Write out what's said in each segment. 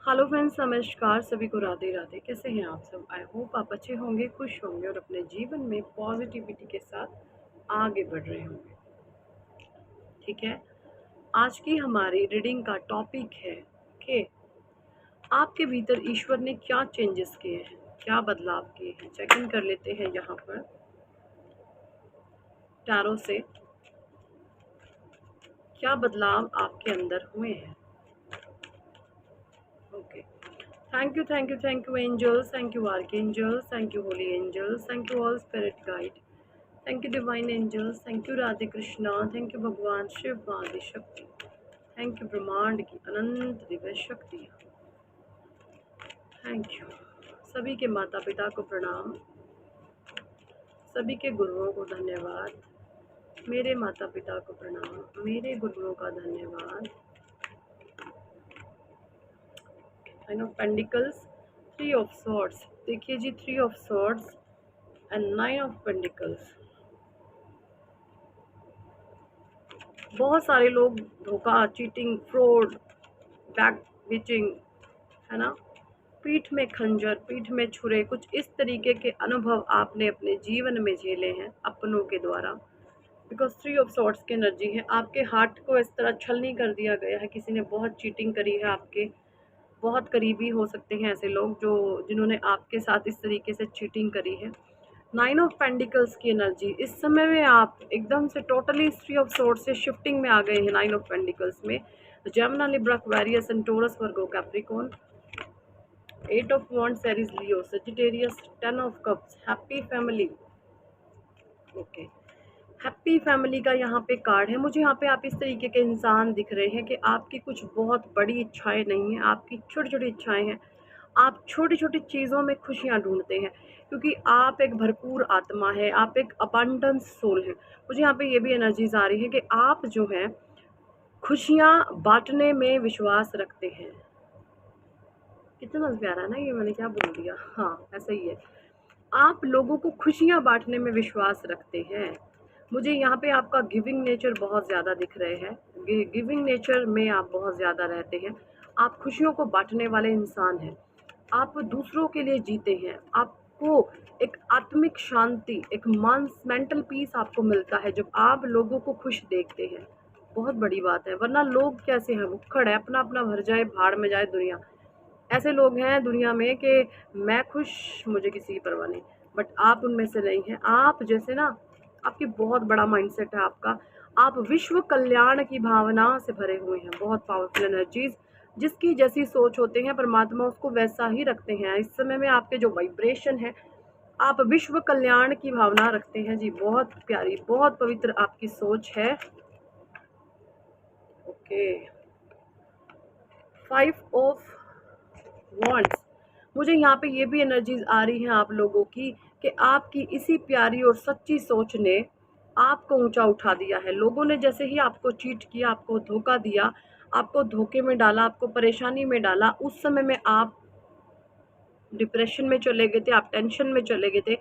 Hello friends, नमस्कार। सभी को राधे राधे। कैसे हैं आप सब? आई होप आप अच्छे होंगे, खुश होंगे और अपने जीवन में पॉजिटिविटी के साथ आगे बढ़ रहे होंगे। ठीक है, आज की हमारी रीडिंग का टॉपिक है कि आपके भीतर ईश्वर ने क्या चेंजेस किए हैं, क्या बदलाव किए हैं। चेक इन कर लेते हैं यहाँ पर टैरो से क्या बदलाव आपके अंदर हुए हैं। Okay, thank you angels, thank you archangels, thank you holy angels, thank you all spirit guide, thank you divine angels, thank you Radhe Krishna, thank you भगवान शिव आदि शक्ति, थैंक यू ब्रह्मांड की अनंत दिव्य शक्तियाँ, थैंक यू। सभी के माता पिता को प्रणाम, सभी के गुरुओं को धन्यवाद, मेरे माता पिता को प्रणाम, मेरे गुरुओं का धन्यवाद। Nine of pentacles, three of swords, देखिए जी, three of swords and nine of pentacles. बहुत सारे लोग धोखा, चीटिंग, फ्रॉड, बैक बिचिंग, है ना, पीठ में खंजर, पीठ में छुरे, कुछ इस तरीके के अनुभव आपने अपने जीवन में झेले हैं अपनों के द्वारा। बिकॉज थ्री ऑफ सॉर्ड्स की एनर्जी है, आपके हार्ट को इस तरह छलनी कर दिया गया है, किसी ने बहुत चीटिंग करी है, आपके बहुत करीबी हो सकते हैं ऐसे लोग जो जिन्होंने आपके साथ इस तरीके से चीटिंग करी है। नाइन ऑफ पेंडिकल्स की एनर्जी, इस समय में आप एकदम से टोटली थ्री ऑफ सोर्स से शिफ्टिंग में आ गए हैं। नाइन ऑफ पेंडिकल्स में Gemini, Libra, Aquarius and Taurus, Virgo, Capricorn, eight of wands, Aries, Leo, Sagittarius, ten of cups, happy family. Okay, happy family का यहाँ पे कार्ड है। मुझे यहाँ पे आप इस तरीके के इंसान दिख रहे हैं कि आपकी कुछ बहुत बड़ी इच्छाएं नहीं हैं, आपकी छोटी छोटी इच्छाएं हैं। आप छोटी छोटी चीज़ों में खुशियाँ ढूंढते हैं क्योंकि आप एक भरपूर आत्मा है, आप एक अबंडेंस सोल है। मुझे यहाँ पे ये भी एनर्जीज आ रही है कि आप जो है खुशियाँ बांटने में विश्वास रखते हैं। कितना प्यारा है ना ये, मैंने क्या बोल दिया, हाँ ऐसा ही है। आप लोगों को खुशियाँ बांटने में विश्वास रखते हैं। मुझे यहाँ पे आपका गिविंग नेचर बहुत ज़्यादा दिख रहे हैं, गिविंग नेचर में आप बहुत ज़्यादा रहते हैं। आप खुशियों को बांटने वाले इंसान हैं, आप दूसरों के लिए जीते हैं। आपको एक आत्मिक शांति, एक मेंटल पीस आपको मिलता है जब आप लोगों को खुश देखते हैं। बहुत बड़ी बात है, वरना लोग कैसे हैं, उखड़ है, अपना अपना भर जाए, भाड़ में जाए दुनिया। ऐसे लोग हैं दुनिया में कि मैं खुश, मुझे किसी की परवाह नहीं। बट आप उनमें से नहीं हैं। आप जैसे ना, आपकी बहुत बड़ा माइंडसेट है आपका। आप विश्व कल्याण की भावना से भरे हुए हैं, बहुत पावरफुल एनर्जीज। जिसकी जैसी सोच होते हैं परमात्मा उसको वैसा ही रखते हैं। इस समय में आपके जो वाइब्रेशन है, आप विश्व कल्याण की भावना रखते हैं जी। बहुत प्यारी, बहुत पवित्र आपकी सोच है। ओके, फाइव ऑफ वॉन्ट्स, मुझे यहाँ पे ये भी एनर्जीज आ रही हैं आप लोगों की कि आपकी इसी प्यारी और सच्ची सोच ने आपको ऊंचा उठा दिया है। लोगों ने जैसे ही आपको चीट किया, आपको धोखा दिया, आपको धोखे में डाला, आपको परेशानी में डाला, उस समय में आप डिप्रेशन में चले गए थे, आप टेंशन में चले गए थे,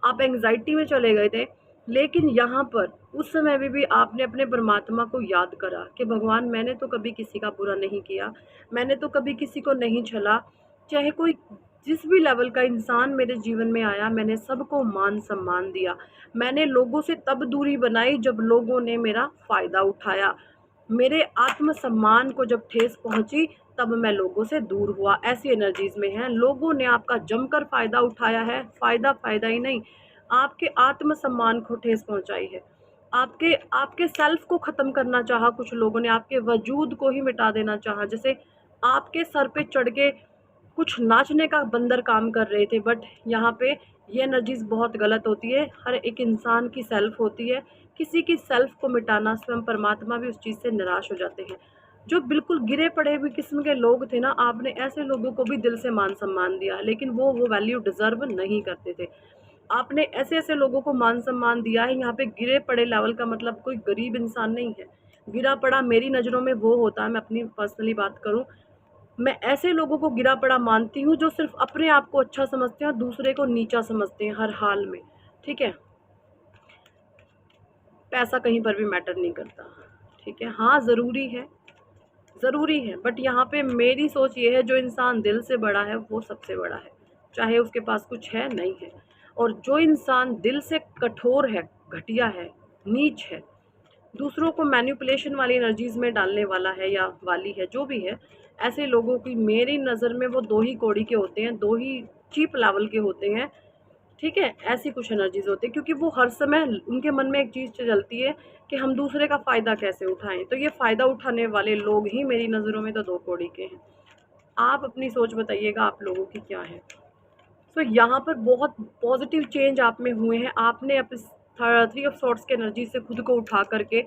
आप एंग्जाइटी में चले गए थे। लेकिन यहाँ पर उस समय में भी आपने अपने परमात्मा को याद करा कि भगवान, मैंने तो कभी किसी का बुरा नहीं किया, मैंने तो कभी किसी को नहीं छला। चाहे कोई जिस भी लेवल का इंसान मेरे जीवन में आया, मैंने सबको मान सम्मान दिया। मैंने लोगों से तब दूरी बनाई जब लोगों ने मेरा फ़ायदा उठाया। मेरे आत्मसम्मान को जब ठेस पहुंची तब मैं लोगों से दूर हुआ। ऐसी एनर्जीज में है। लोगों ने आपका जमकर फ़ायदा उठाया है, फ़ायदा ही नहीं, आपके आत्मसम्मान को ठेस पहुंचाई है। आपके आपके सेल्फ को ख़त्म करना चाहा कुछ लोगों ने, आपके वजूद को ही मिटा देना चाहा। जैसे आपके सर पे चढ़ के कुछ नाचने का बंदर काम कर रहे थे। बट यहाँ पे ये एनर्जीज बहुत गलत होती है। हर एक इंसान की सेल्फ होती है, किसी की सेल्फ को मिटाना, स्वयं परमात्मा भी उस चीज़ से निराश हो जाते हैं। जो बिल्कुल गिरे पड़े हुए किस्म के लोग थे ना, आपने ऐसे लोगों को भी दिल से मान सम्मान दिया, लेकिन वो वैल्यू डिजर्व नहीं करते थे। आपने ऐसे ऐसे लोगों को मान सम्मान दिया है। यहाँ पे गिरे पड़े लेवल का मतलब कोई गरीब इंसान नहीं है। गिरा पड़ा मेरी नज़रों में वो होता है, मैं अपनी पर्सनली बात करूँ, मैं ऐसे लोगों को गिरा पड़ा मानती हूँ जो सिर्फ अपने आप को अच्छा समझते हैं और दूसरे को नीचा समझते हैं हर हाल में। ठीक है, पैसा कहीं पर भी मैटर नहीं करता। ठीक है, हाँ ज़रूरी है, ज़रूरी है। बट यहाँ पे मेरी सोच ये है, जो इंसान दिल से बड़ा है वो सबसे बड़ा है, चाहे उसके पास कुछ है नहीं है। और जो इंसान दिल से कठोर है, घटिया है, नीच है, दूसरों को मैनिपुलेशन वाली एनर्जीज़ में डालने वाला है या वाली है, जो भी है, ऐसे लोगों की मेरी नज़र में वो 2 ही कौड़ी के होते हैं, 2 ही चीप लेवल के होते हैं, ठीक है? ऐसी कुछ एनर्जीज़ होती है, क्योंकि वो हर समय उनके मन में एक चीज़ चलती है कि हम दूसरे का फ़ायदा कैसे उठाएँ। तो ये फ़ायदा उठाने वाले लोग ही मेरी नज़रों में तो 2 कौड़ी के हैं। आप अपनी सोच बताइएगा, आप लोगों की क्या है? तो यहाँ पर बहुत पॉजिटिव चेंज आप में हुए हैं। आपने अब इस 3 ऑफ सॉर्ड्स की एनर्जी से खुद को उठा करके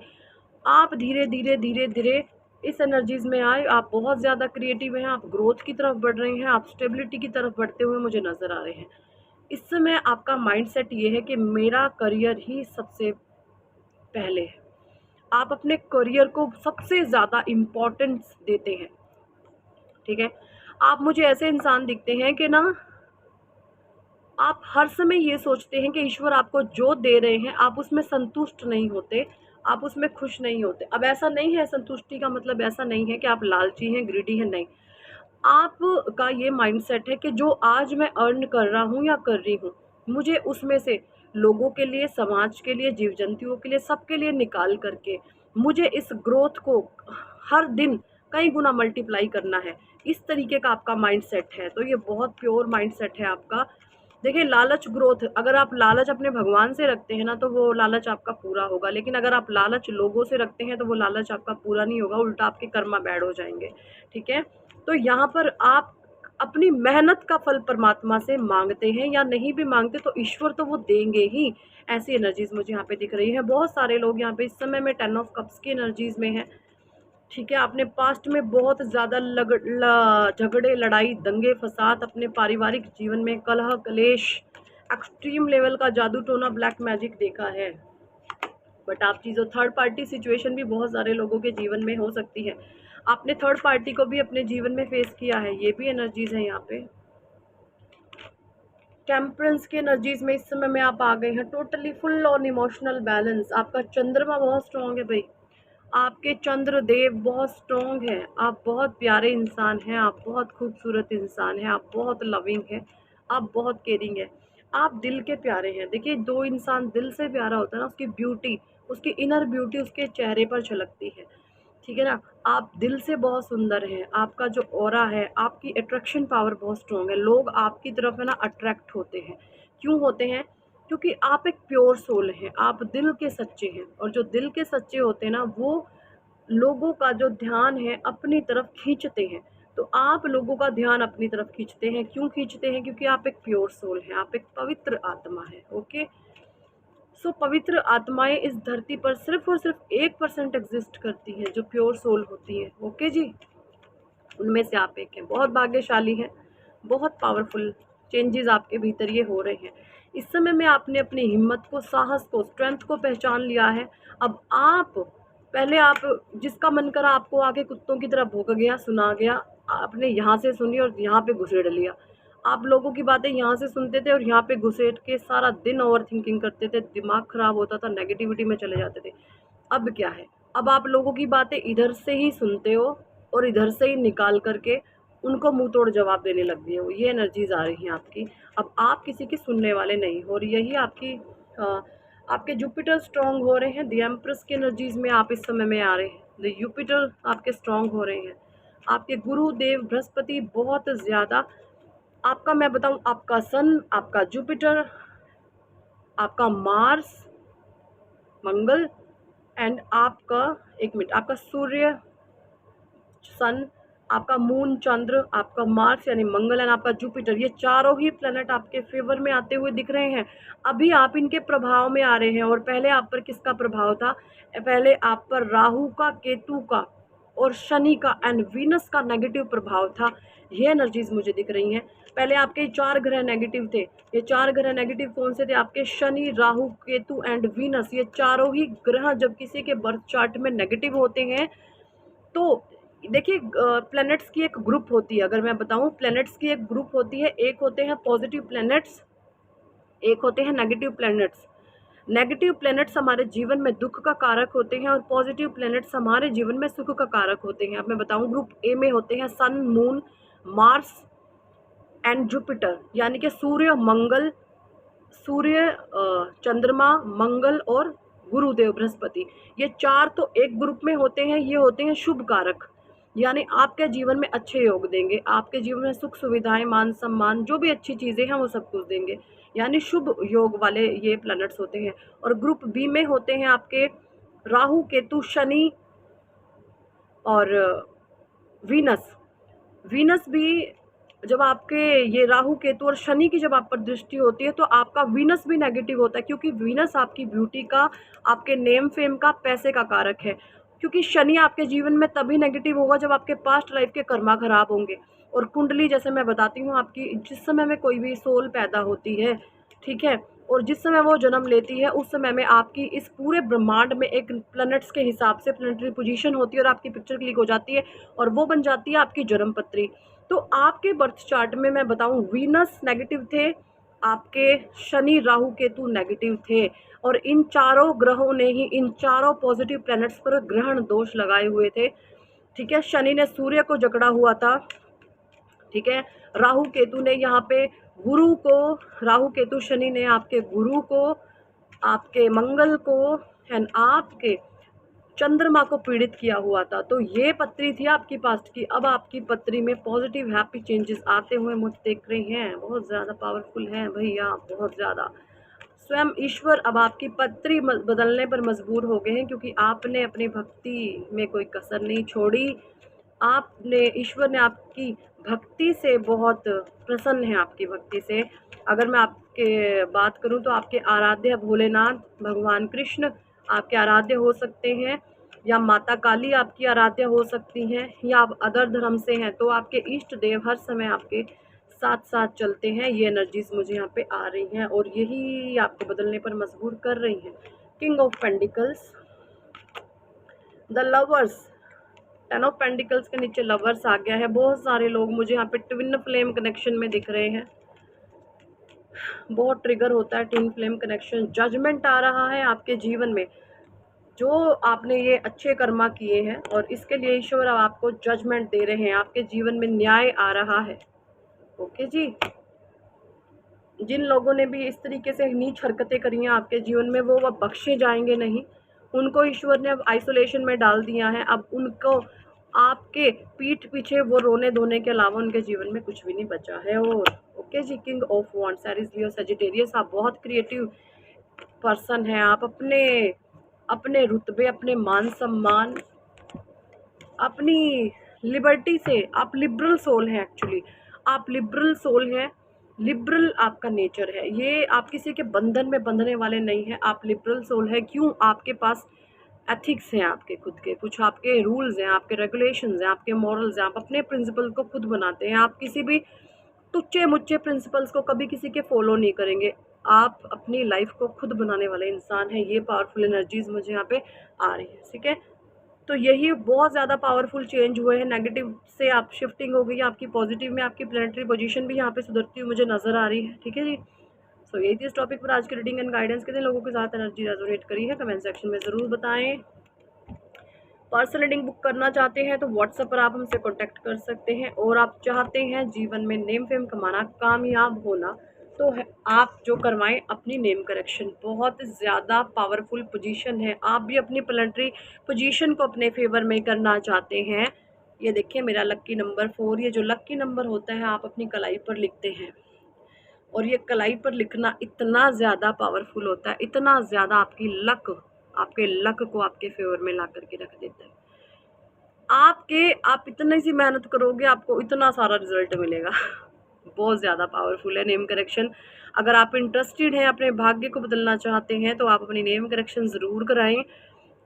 आप धीरे-धीरे इस एनर्जीज़ में आए। आप बहुत ज़्यादा क्रिएटिव हैं, आप ग्रोथ की तरफ बढ़ रहे हैं, आप स्टेबिलिटी की तरफ बढ़ते हुए मुझे नज़र आ रहे हैं। इस समय आपका माइंडसेट ये है कि मेरा करियर ही सबसे पहले है। आप अपने करियर को सबसे ज़्यादा इम्पोर्टेंस देते हैं, ठीक है? आप मुझे ऐसे इंसान दिखते हैं कि ना, आप हर समय ये सोचते हैं कि ईश्वर आपको जो दे रहे हैं, आप उसमें संतुष्ट नहीं होते, आप उसमें खुश नहीं होते। अब ऐसा नहीं है, संतुष्टि का मतलब ऐसा नहीं है कि आप लालची हैं, ग्रीडी हैं, नहीं। आपका ये माइंडसेट है कि जो आज मैं अर्न कर रहा हूँ या कर रही हूँ, मुझे उसमें से लोगों के लिए, समाज के लिए, जीव-जंतुओं के लिए, सबके लिए निकाल करके मुझे इस ग्रोथ को हर दिन कई गुना मल्टीप्लाई करना है। इस तरीके का आपका माइंडसेट है, तो ये बहुत प्योर माइंडसेट है आपका। देखिए, लालच ग्रोथ, अगर आप लालच अपने भगवान से रखते हैं ना, तो वो लालच आपका पूरा होगा। लेकिन अगर आप लालच लोगों से रखते हैं, तो वो लालच आपका पूरा नहीं होगा, उल्टा आपके कर्मा बैड हो जाएंगे, ठीक है? तो यहाँ पर आप अपनी मेहनत का फल परमात्मा से मांगते हैं, या नहीं भी मांगते तो ईश्वर तो वो देंगे ही। ऐसी एनर्जीज मुझे यहाँ पे दिख रही है। बहुत सारे लोग यहाँ पे इस समय में 10 ऑफ कप्स की एनर्जीज में हैं, ठीक है? आपने पास्ट में बहुत ज़्यादा झगड़े, लड़ाई, दंगे फसाद, अपने पारिवारिक जीवन में कलह कलेश, एक्सट्रीम लेवल का जादू टोना, ब्लैक मैजिक देखा है। बट आप चीज़ों, थर्ड पार्टी सिचुएशन भी बहुत सारे लोगों के जीवन में हो सकती है। आपने थर्ड पार्टी को भी अपने जीवन में फेस किया है, ये भी एनर्जीज है यहाँ पे। टेम्परेंस की एनर्जीज में इस समय में आप आ गए हैं, totally full on emotional balance. आपका चंद्रमा बहुत स्ट्रॉन्ग है भाई, आपके चंद्रदेव बहुत स्ट्रॉन्ग है, आप बहुत प्यारे इंसान हैं, आप बहुत खूबसूरत इंसान हैं, आप बहुत लविंग हैं, आप बहुत केयरिंग हैं, आप दिल के प्यारे हैं। देखिए, जो इंसान दिल से प्यारा होता है ना, उसकी ब्यूटी, उसकी इनर ब्यूटी उसके चेहरे पर झलकती है, ठीक है ना? आप दिल से बहुत सुंदर हैं, आपका जो ऑरा है, आपकी अट्रैक्शन पावर बहुत स्ट्रॉन्ग है। लोग आपकी तरफ है ना अट्रैक्ट होते हैं। क्यों होते हैं? क्योंकि आप एक प्योर सोल हैं, आप दिल के सच्चे हैं, और जो दिल के सच्चे होते हैं ना, वो लोगों का जो ध्यान है अपनी तरफ खींचते हैं। तो आप लोगों का ध्यान अपनी तरफ खींचते हैं। क्यों खींचते हैं? क्योंकि आप एक प्योर सोल हैं, आप एक पवित्र आत्मा है। ओके, सो पवित्र आत्माएं इस धरती पर सिर्फ और सिर्फ 1% एग्जिस्ट करती हैं, जो प्योर सोल होती है। ओके जी, उनमें से आप एक हैं, बहुत भाग्यशाली हैं, बहुत पावरफुल चेंजेस आपके भीतर ये हो रहे हैं। इस समय में आपने अपनी हिम्मत को, साहस को, स्ट्रेंथ को पहचान लिया है। अब आप, पहले आप जिसका मन करा आपको आके कुत्तों की तरह भौंक गया, सुना गया, आपने यहाँ से सुनी और यहाँ पे घुसेड़ लिया। आप लोगों की बातें यहाँ से सुनते थे और यहाँ पे घुसेड़ के सारा दिन ओवर थिंकिंग करते थे, दिमाग खराब होता था, नेगेटिविटी में चले जाते थे। अब क्या है? अब आप लोगों की बातें इधर से ही सुनते हो और इधर से ही निकाल करके उनको मुंह तोड़ जवाब देने लग गए हो। ये एनर्जीज आ रही हैं आपकी। अब आप किसी की सुनने वाले नहीं हो, और यही आपकी आपके जुपिटर स्ट्रांग हो रहे हैं। द एम्प्रेस की एनर्जीज में आप इस समय में आ रहे हैं। द जुपिटर आपके स्ट्रांग हो रहे हैं। आपके गुरुदेव बृहस्पति बहुत ज़्यादा, आपका मैं बताऊं, आपका सन, आपका जुपिटर, आपका मार्स, मंगल, एंड आपका, एक मिनट, आपका सूर्य, सन, आपका मून, चंद्र, आपका मार्स यानी मंगल, एंड आपका जुपिटर, ये चारों ही प्लैनेट आपके फेवर में आते हुए दिख रहे हैं। अभी आप इनके प्रभाव में आ रहे हैं। और पहले आप पर किसका प्रभाव था? पहले आप पर राहु का, केतु का और शनि का एंड वीनस का नेगेटिव प्रभाव था। ये एनर्जीज मुझे दिख रही हैं। पहले आपके 4 ग्रह नेगेटिव थे। ये 4 ग्रह नेगेटिव कौन से थे? आपके शनि, राहु, केतु एंड वीनस। ये चारों ही ग्रह जब किसी के बर्थ चार्ट में नेगेटिव होते हैं, तो देखिए, प्लैनेट्स की एक ग्रुप होती है। अगर मैं बताऊं, प्लैनेट्स की एक ग्रुप होती है। एक होते हैं पॉजिटिव प्लैनेट्स, एक होते हैं नेगेटिव प्लैनेट्स। नेगेटिव प्लैनेट्स हमारे जीवन में दुख का कारक होते हैं और पॉजिटिव प्लैनेट्स हमारे जीवन में सुख का कारक होते हैं। अब मैं बताऊं, ग्रुप ए में होते हैं सन, मून, मार्स एंड जुपिटर, यानी कि सूर्य, चंद्रमा, मंगल और गुरुदेव बृहस्पति। ये चार तो एक ग्रुप में होते हैं। ये होते हैं शुभ कारक, यानी आपके जीवन में अच्छे योग देंगे, आपके जीवन में सुख सुविधाएं, मान सम्मान, जो भी अच्छी चीज़ें हैं वो सब कुछ देंगे, यानी शुभ योग वाले ये प्लैनेट्स होते हैं। और ग्रुप बी में होते हैं आपके राहु, केतु, शनि और वीनस। वीनस भी जब आपके ये राहु, केतु और शनि की जब आप पर दृष्टि होती है तो आपका वीनस भी नेगेटिव होता है, क्योंकि वीनस आपकी ब्यूटी का, आपके नेम फेम का, पैसे का कारक है। क्योंकि शनि आपके जीवन में तभी नेगेटिव होगा जब आपके पास्ट लाइफ के कर्मा खराब होंगे। और कुंडली, जैसे मैं बताती हूँ, आपकी जिस समय में कोई भी सोल पैदा होती है, ठीक है, और जिस समय वो जन्म लेती है उस समय में आपकी इस पूरे ब्रह्मांड में एक प्लैनेट्स के हिसाब से प्लैनेटरी पोजीशन होती है और आपकी पिक्चर क्लिक हो जाती है और वो बन जाती है आपकी जन्म पत्री। तो आपके बर्थ चार्ट में मैं बताऊं, वीनस नेगेटिव थे, आपके शनि, राहु, केतु नेगेटिव थे, और इन चारों ग्रहों ने ही, इन चारों पॉजिटिव प्लैनेट्स पर ग्रहण दोष लगाए हुए थे। ठीक है, शनि ने सूर्य को जकड़ा हुआ था, ठीक है, राहु केतु ने यहाँ पे गुरु को, राहु केतु शनि ने आपके गुरु को, आपके मंगल को एंड आपके चंद्रमा को पीड़ित किया हुआ था। तो ये पत्री थी आपकी पास्ट की। अब आपकी पत्री में पॉजिटिव हैप्पी चेंजेस आते हुए मुझे देख रहे हैं। बहुत ज़्यादा पावरफुल हैं भैया, बहुत ज़्यादा। स्वयं ईश्वर अब आपकी पत्री बदलने पर मजबूर हो गए हैं, क्योंकि आपने अपनी भक्ति में कोई कसर नहीं छोड़ी। आपने, ईश्वर ने आपकी भक्ति से बहुत प्रसन्न है, आपकी भक्ति से। अगर मैं आपके बात करूं तो आपके आराध्य भोलेनाथ, भगवान कृष्ण आपके आराध्य हो सकते हैं, या माता काली आपकी आराध्य हो सकती हैं, या आप अदर धर्म से हैं तो आपके इष्ट देव हर समय आपके साथ साथ चलते हैं। ये एनर्जीज मुझे यहाँ पे आ रही हैं और यही आपको बदलने पर मजबूर कर रही हैं। King of pentacles, the lovers, 10 of pentacles के नीचे लवर्स आ गया है। बहुत सारे लोग मुझे यहाँ पे ट्विन फ्लेम कनेक्शन में दिख रहे हैं। बहुत ट्रिगर होता है ट्विन फ्लेम कनेक्शन। जजमेंट आ रहा है आपके जीवन में, जो आपने ये अच्छे कर्मा किए हैं और इसके लिए ईश्वर अब आपको जजमेंट दे रहे हैं। आपके जीवन में न्याय आ रहा है। ओके जी, जिन लोगों ने भी इस तरीके से नीच हरकतें करी हैं आपके जीवन में, वो अब बख्शे जाएंगे नहीं। उनको ईश्वर ने अब आइसोलेशन में डाल दिया है। अब उनको आपके पीठ पीछे वो रोने धोने के अलावा उनके जीवन में कुछ भी नहीं बचा है। और ओके जी, king of wands, Aries, Leo, Sagittarius, आप बहुत क्रिएटिव पर्सन हैं। आप अपने रुतबे, अपने मान सम्मान, अपनी लिबर्टी से, आप लिबरल सोल हैं। एक्चुअली आप लिबरल सोल हैं, लिबरल आपका नेचर है। ये आप किसी के बंधन में बंधने वाले नहीं हैं। आप लिबरल सोल है। क्यों? आपके पास एथिक्स हैं, आपके खुद के कुछ आपके रूल्स हैं, आपके रेगुलेशंस हैं, आपके मॉरल्स हैं। आप अपने प्रिंसिपल को खुद बनाते हैं। आप किसी भी तुच्चे मुच्चे प्रिंसिपल्स को कभी किसी के फॉलो नहीं करेंगे। आप अपनी लाइफ को खुद बनाने वाले इंसान हैं। ये पावरफुल एनर्जीज मुझे यहाँ पे आ रही है। ठीक है, तो यही बहुत ज़्यादा पावरफुल चेंज हुए हैं। नेगेटिव से आप शिफ्टिंग हो गई है आपकी पॉजिटिव में। आपकी प्लैनेटरी पोजीशन भी यहाँ पे सुधरती हुई मुझे नज़र आ रही है। ठीक है जी, सो यही थी इस टॉपिक पर आज की रीडिंग एंड गाइडेंस। कितने लोगों के साथ एनर्जी रेजोनेट करी है कमेंट सेक्शन में ज़रूर बताएं। पर्सनल रीडिंग बुक करना चाहते हैं तो व्हाट्सएप पर आप हमसे कांटेक्ट कर सकते हैं। और आप चाहते हैं जीवन में नेम फेम कमाना, कामयाब होना, तो आप जो करवाएं अपनी नेम करेक्शन। बहुत ज़्यादा पावरफुल पोजीशन है। आप भी अपनी प्लैनेटरी पोजीशन को अपने फेवर में करना चाहते हैं। ये देखिए मेरा लक्की नंबर 4, ये जो लक्की नंबर होता है आप अपनी कलाई पर लिखते हैं, और ये कलाई पर लिखना इतना ज़्यादा पावरफुल होता है, इतना ज़्यादा आपके लक को आपके फेवर में ला करके रख देता है। आप इतनी सी मेहनत करोगे, आपको इतना सारा रिजल्ट मिलेगा। बहुत ज़्यादा पावरफुल है नेम करेक्शन। अगर आप इंटरेस्टेड हैं, अपने भाग्य को बदलना चाहते हैं, तो आप अपनी नेम करेक्शन ज़रूर कराएं।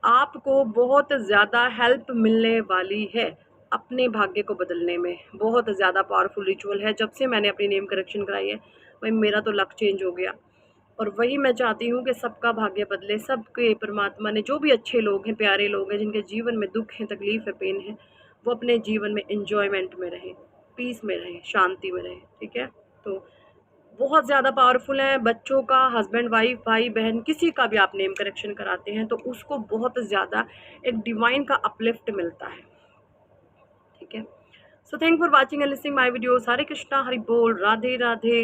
आपको बहुत ज़्यादा हेल्प मिलने वाली है अपने भाग्य को बदलने में। बहुत ज़्यादा पावरफुल रिचुअल है। जब से मैंने अपनी नेम करेक्शन कराई है भाई, मेरा तो लक चेंज हो गया। और वही मैं चाहती हूँ कि सबका भाग्य बदले। सबके परमात्मा ने, जो भी अच्छे लोग हैं, प्यारे लोग हैं, जिनके जीवन में दुख है, तकलीफ़ है, पेन है, वो अपने जीवन में एन्जॉयमेंट में रहें, पीस में रहें, शांति में रहें। ठीक है, तो बहुत ज़्यादा पावरफुल है। बच्चों का, हस्बैंड वाइफ, भाई बहन, किसी का भी आप नेम करेक्शन कराते हैं तो उसको बहुत ज़्यादा एक डिवाइन का अपलिफ्ट मिलता है। ठीक है। So thank for watching and listening my videos. Hare Krishna, Hari बोल, राधे राधे।